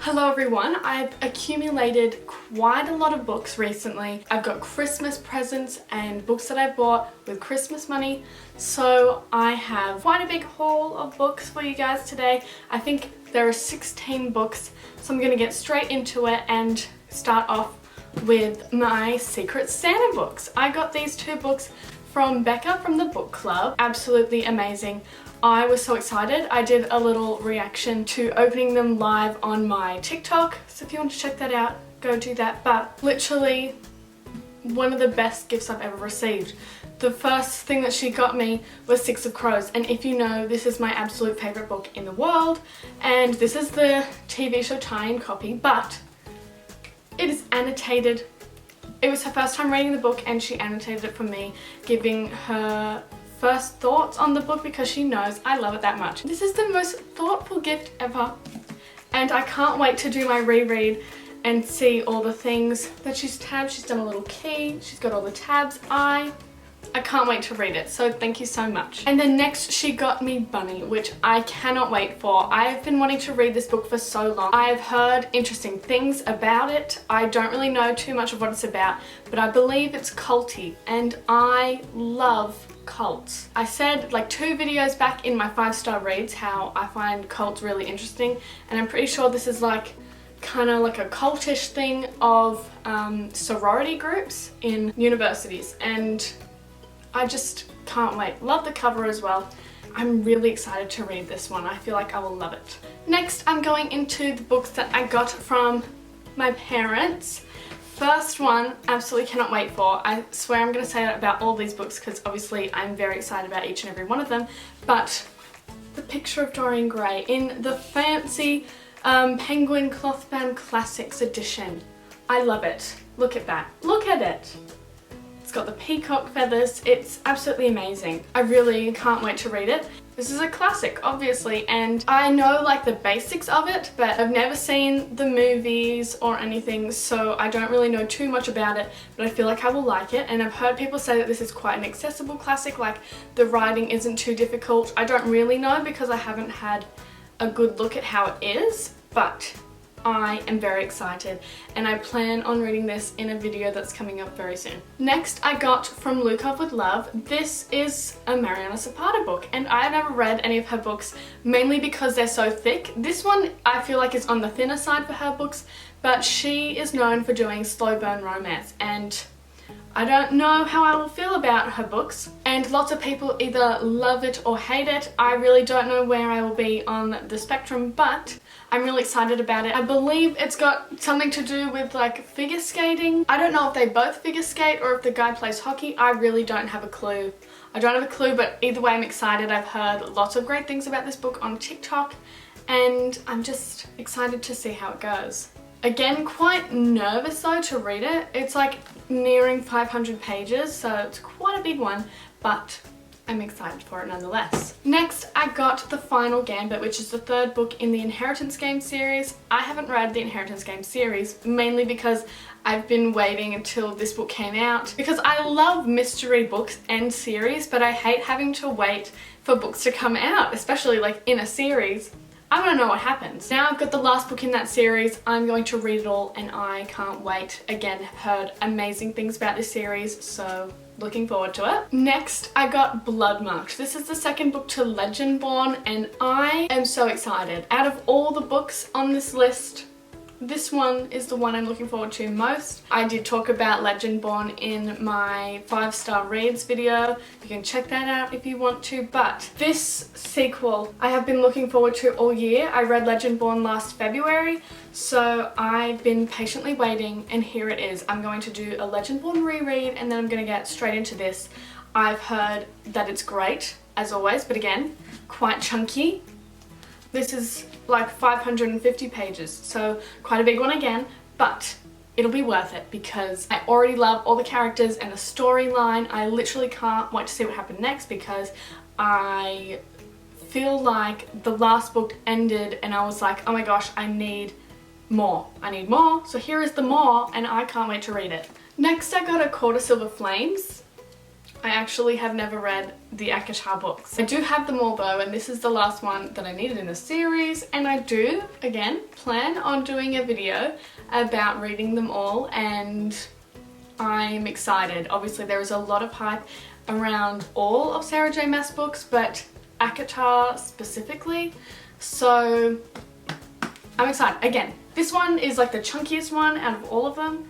Hello everyone, I've accumulated quite a lot of books recently. I've got Christmas presents and books that I bought with Christmas money. So I have quite a big haul of books for you guys today. I think there are 16 books, so I'm gonna get straight into it and start off with my Secret Santa books. I got these two books from Becca from the book club. Absolutely amazing. I was so excited. I did a little reaction to opening them live on my TikTok, so if you want to check that out, go do that. But literally one of the best gifts I've ever received. The first thing that she got me was Six of Crows, and if you know, this is my absolute favourite book in the world, and this is the TV show tie-in copy, but it is annotated. It was her first time reading the book and she annotated it for me, giving her first thoughts on the book because she knows I love it that much. This is the most thoughtful gift ever, and I can't wait to do my reread and see all the things that she's tabbed. She's done a little key, she's got all the tabs. I can't wait to read it, so thank you so much. And then next she got me Bunny, which I cannot wait for. I have been wanting to read this book for so long. I have heard interesting things about it. I don't really know too much of what it's about, but I believe it's culty, and I love cults. I said like 2 videos back in my 5-star reads how I find cults really interesting, and I'm pretty sure this is like kind of like a cultish thing of sorority groups in universities, and I just can't wait. Love the cover as well. I'm really excited to read this one. I feel like I will love it. Next, I'm going into the books that I got from my parents. First one, absolutely cannot wait for. I swear I'm going to say that about all these books because obviously I'm very excited about each and every one of them. But The Picture of Dorian Gray in the fancy Penguin Clothbound Classics edition. I love it. Look at that. Look at it. It's got the peacock feathers. It's absolutely amazing. I really can't wait to read it. This is a classic, obviously, and I know like the basics of it, but I've never seen the movies or anything, so I don't really know too much about it, but I feel like I will like it. And I've heard people say that this is quite an accessible classic, like the writing isn't too difficult. I don't really know because I haven't had a good look at how it is, but I am very excited and I plan on reading this in a video that's coming up very soon. Next, I got from Lukov with Love. This is a Mariana Zapata book, and I've never read any of her books, mainly because they're so thick. This one I feel like is on the thinner side for her books, but she is known for doing slow burn romance, and I don't know how I will feel about her books, and lots of people either love it or hate it. I really don't know where I will be on the spectrum, but I'm really excited about it. I believe it's got something to do with like figure skating. I don't know if they both figure skate or if the guy plays hockey. I really don't have a clue. I don't have a clue, but either way I'm excited. I've heard lots of great things about this book on TikTok, and I'm just excited to see how it goes. Again, quite nervous though to read it. It's like nearing 500 pages, so it's quite a big one, but I'm excited for it nonetheless. Next, I got The Final Gambit, which is the 3rd book in the Inheritance Game series. I haven't read the Inheritance Game series, mainly because I've been waiting until this book came out, because I love mystery books and series, but I hate having to wait for books to come out, especially like in a series. I want to know what happens. Now I've got the last book in that series, I'm going to read it all and I can't wait. Again, have heard amazing things about this series, so looking forward to it. Next, I got Bloodmarked. This is the 2nd book to Legendborn, and I am so excited. Out of all the books on this list, this one is the one I'm looking forward to most. I did talk about Legendborn in my 5-star reads video. You can check that out if you want to, but this sequel I have been looking forward to all year. I read Legendborn last February, so I've been patiently waiting, and here it is. I'm going to do a Legendborn reread and then I'm going to get straight into this. I've heard that it's great, as always, but again, quite chunky. This is like 550 pages, so quite a big one again, but it'll be worth it because I already love all the characters and the storyline. I literally can't wait to see what happens next because I feel like the last book ended and I was like, oh my gosh, I need more. I need more, so here is the more, and I can't wait to read it. Next, I got A Court of Silver Flames. I actually have never read the ACOTAR books. I do have them all though, and this is the last one that I needed in the series, and I do, again, plan on doing a video about reading them all, and I'm excited. Obviously there is a lot of hype around all of Sarah J Maas books, but ACOTAR specifically, so I'm excited. Again, this one is like the chunkiest one out of all of them.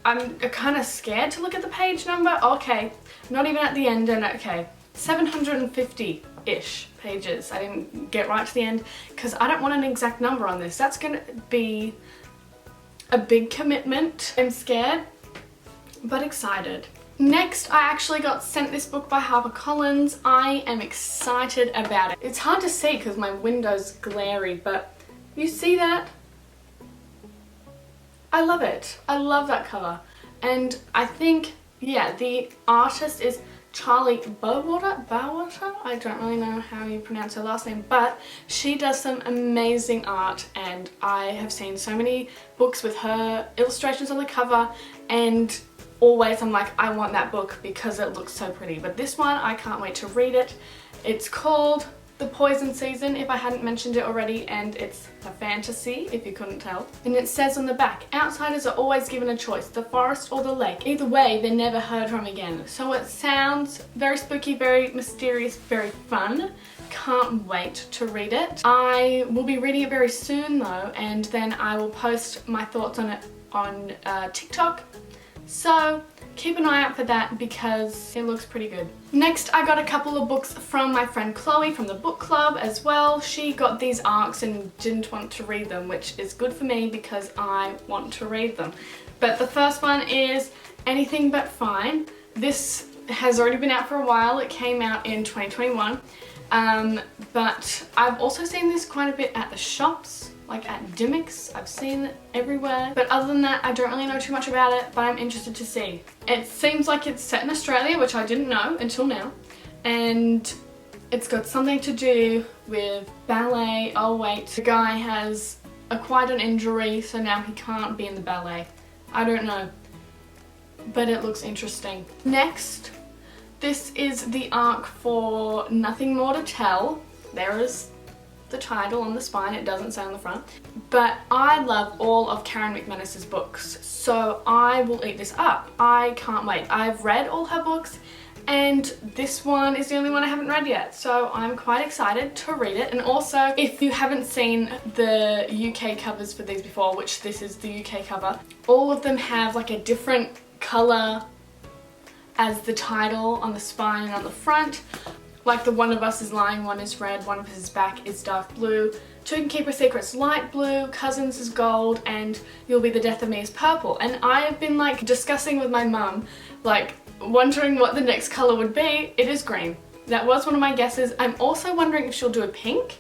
I'm kind of scared to look at the page number. Okay, not even at the end, and okay, 750-ish pages. I didn't get right to the end because I don't want an exact number on this. That's gonna be a big commitment. I'm scared, but excited. Next, I actually got sent this book by HarperCollins. I am excited about it. It's hard to see because my window's glary, but you see that? I love it. I love that cover. And I think, yeah, the artist is Charlie Bowater? I don't really know how you pronounce her last name, but she does some amazing art, and I have seen so many books with her illustrations on the cover, and always I'm like, I want that book because it looks so pretty. But this one, I can't wait to read it. It's called The Poison Season, if I hadn't mentioned it already, and it's a fantasy, if you couldn't tell. And it says on the back, outsiders are always given a choice, the forest or the lake. Either way, they're never heard from again. So it sounds very spooky, very mysterious, very fun. Can't wait to read it. I will be reading it very soon though, and then I will post my thoughts on it on TikTok. So keep an eye out for that because it looks pretty good. Next, I got a couple of books from my friend Chloe from the book club as well. She got these ARCs and didn't want to read them, which is good for me because I want to read them. But the first one is Anything But Fine. This has already been out for a while. It came out in 2021. But I've also seen this quite a bit at the shops, like at Dimmicks. I've seen it everywhere. But other than that, I don't really know too much about it, but I'm interested to see. It seems like it's set in Australia, which I didn't know until now. And it's got something to do with ballet. Oh wait, the guy has acquired an injury, so now he can't be in the ballet. I don't know, but it looks interesting. Next, this is the ARC for Nothing More to Tell. There is the title on the spine, it doesn't say on the front. But I love all of Karen McManus's books, so I will eat this up. I can't wait. I've read all her books, and this one is the only one I haven't read yet, so I'm quite excited to read it. And also, if you haven't seen the UK covers for these before, which this is the UK cover, all of them have like a different colour as the title on the spine and on the front. Like the One of Us is Lying one is red, One of Us is Back is dark blue, Two Can Keep a Secret's light blue, Cousins is gold, and You'll Be the Death of Me is purple. And I have been like discussing with my mum, like wondering what the next colour would be. It is green. That was one of my guesses. I'm also wondering if she'll do a pink,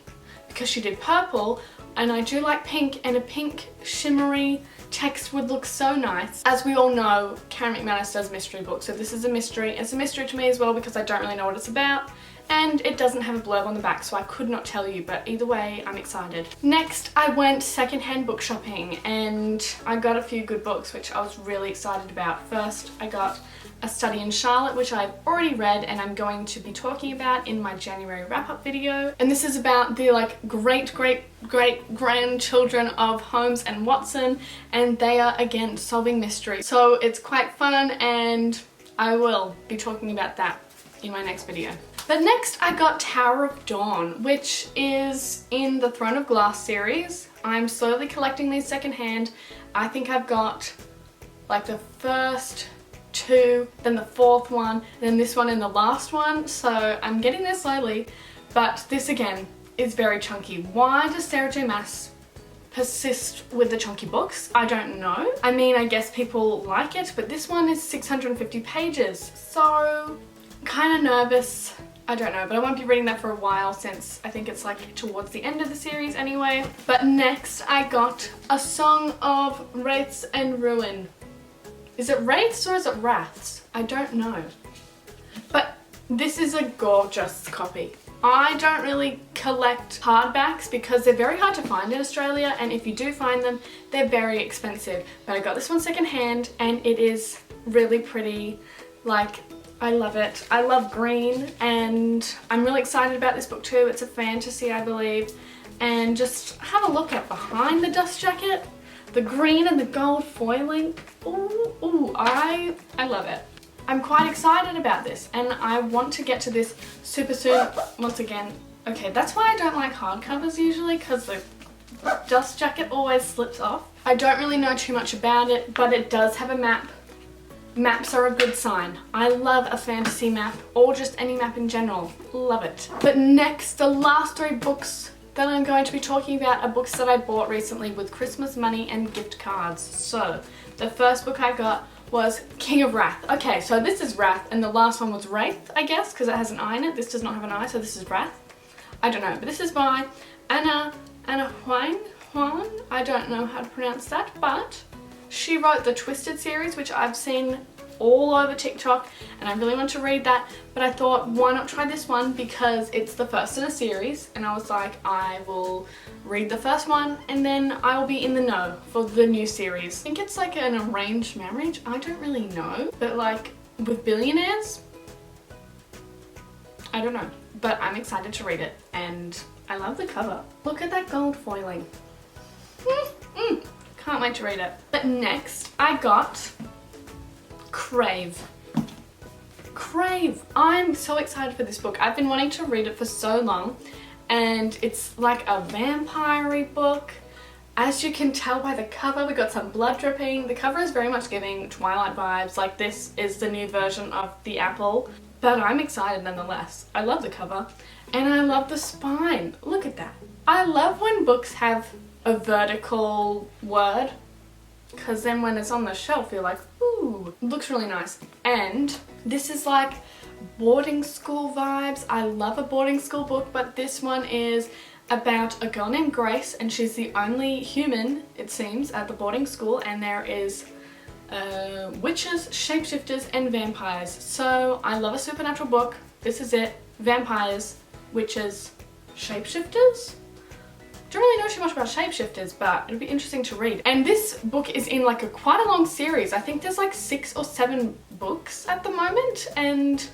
because she did purple, and I do like pink, and a pink shimmery text would look so nice. As we all know, Karen McManus does mystery books, so this is a mystery. It's a mystery to me as well because I don't really know what it's about, and it doesn't have a blurb on the back, so I could not tell you, but either way, I'm excited. Next, I went secondhand book shopping, and I got a few good books, which I was really excited about. First, I got A Study in Charlotte, which I've already read and I'm going to be talking about in my January wrap-up video. And this is about the like great-great-great-grandchildren of Holmes and Watson, and they are again solving mysteries. So it's quite fun, and I will be talking about that in my next video. But next I got Tower of Dawn, which is in the Throne of Glass series. I'm slowly collecting these secondhand. I think I've got like the first two, then the fourth one, then this one and the last one, so I'm getting there slowly. But this again is very chunky. Why does Sarah J Maas persist with the chunky books? I don't know. I mean, I guess people like it, but this one is 650 pages, so kind of nervous. I don't know, but I won't be reading that for a while since I think it's like towards the end of the series anyway. But next I got A Song of Wraiths and Ruin. Is it Wraiths or is it Wraths? I don't know. But this is a gorgeous copy. I don't really collect hardbacks because they're very hard to find in Australia, and if you do find them, they're very expensive. But I got this one secondhand and it is really pretty. Like, I love it. I love green, and I'm really excited about this book too. It's a fantasy, I believe. And just have a look at behind the dust jacket, the green and the gold foiling. Ooh, I love it. I'm quite excited about this, and I want to get to this super soon. Once again, okay, that's why I don't like hardcovers usually, because the dust jacket always slips off. I don't really know too much about it, but it does have a map. Maps are a good sign. I love a fantasy map, or just any map in general. Love it. But next, the last 3 books that I'm going to be talking about are books that I bought recently with Christmas money and gift cards. So, the first book I got was King of Wrath. Okay, so this is Wrath, and the last one was Wraith, I guess, because it has an I in it. This does not have an I, so this is Wrath. I don't know, but this is by Anna Huang. I don't know how to pronounce that, but she wrote the Twisted series, which I've seen all over TikTok, and I really want to read that, but I thought, why not try this one, because it's the first in a series, and I was like, I will read the first one and then I will be in the know for the new series. I think it's like an arranged marriage, I don't really know, but like with billionaires, I don't know, but I'm excited to read it, and I love the cover. Look at that gold foiling. Can't wait to read it. But next I got Crave. I'm so excited for this book. I've been wanting to read it for so long, and it's like a vampire-y book. As you can tell by the cover, we got some blood dripping. The cover is very much giving Twilight vibes, like this is the new version of the apple. But I'm excited nonetheless. I love the cover, and I love the spine. Look at that. I love when books have a vertical word, because then when it's on the shelf you're like, ooh, it looks really nice. And this is like boarding school vibes. I love a boarding school book, but this one is about a girl named Grace, and she's the only human, it seems, at the boarding school, and there is witches, shapeshifters, and vampires. So I love a supernatural book. This is it. Vampires, witches, shapeshifters? Don't really know too much about shapeshifters, but it'll be interesting to read. And this book is in like quite a long series. I think there's like 6 or 7 books at the moment, and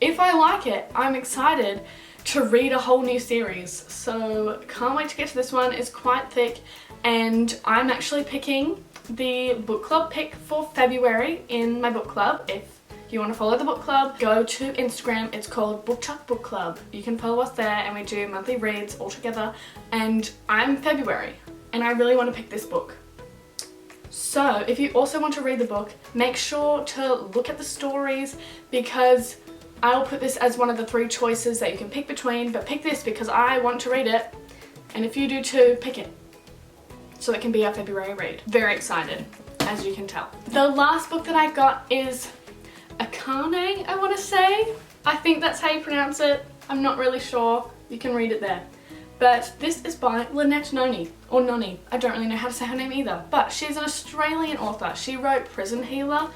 if I like it, I'm excited to read a whole new series. So can't wait to get to this one. It's quite thick, and I'm actually picking the book club pick for February in my book club. If you want to follow the book club, go to Instagram. It's called BookChuck Book Club. You can follow us there, and we do monthly reads all together. And I'm February, and I really want to pick this book. So if you also want to read the book, make sure to look at the stories, because I'll put this as one of the 3 choices that you can pick between, but pick this because I want to read it, and if you do too, pick it. So it can be our February read. Very excited, as you can tell. The last book that I got is Akane, I want to say. I think that's how you pronounce it. I'm not really sure. You can read it there. But this is by Lynette Noni, or Noni. I don't really know how to say her name either. But she's an Australian author. She wrote Prison Healer.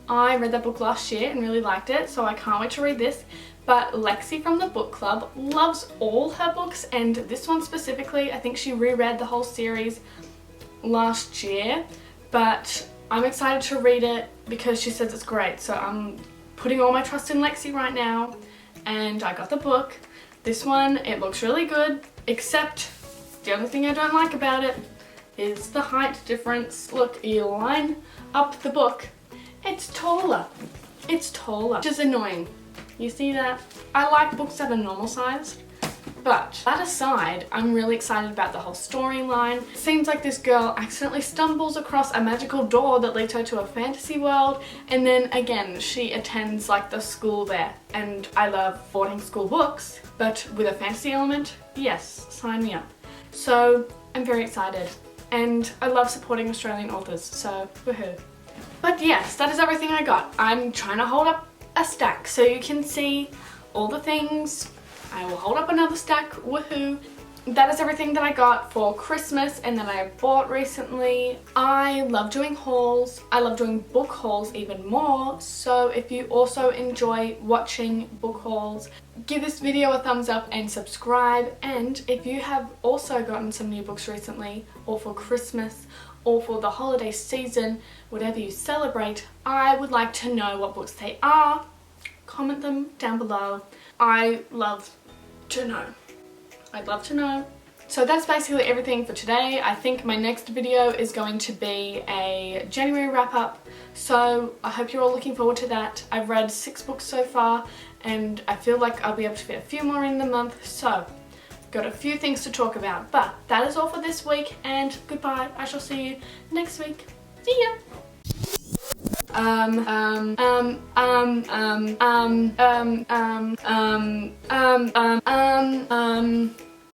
I read that book last year and really liked it, so I can't wait to read this. But Lexi from the book club loves all her books, and this one specifically, I think she reread the whole series last year. But I'm excited to read it because she says it's great, so I'm putting all my trust in Lexi right now, and I got the book. This one, it looks really good, except the only thing I don't like about it is the height difference. Look, you line up the book, it's taller, which is annoying. You see that? I like books that are normal sized. But that aside, I'm really excited about the whole storyline. It seems like this girl accidentally stumbles across a magical door that leads her to a fantasy world, and then again she attends like the school there. And I love boarding school books, but with a fantasy element, yes, sign me up. So I'm very excited, and I love supporting Australian authors, so woohoo. But yes, that is everything I got. I'm trying to hold up a stack so you can see all the things. I will hold up another stack, woohoo. that is everything that I got for Christmas and that I bought recently. I love doing hauls. I love doing book hauls even more. So if you also enjoy watching book hauls, give this video a thumbs up and subscribe. And if you have also gotten some new books recently, or for Christmas, or for the holiday season, whatever you celebrate, I would like to know what books they are. Comment them down below. I love to know. I'd love to know. So that's basically everything for today. I think my next video is going to be a January wrap up. So I hope you're all looking forward to that. I've read 6 books so far and I feel like I'll be able to fit a few more in the month. So got a few things to talk about. But that is all for this week and goodbye. I shall see you next week. See ya!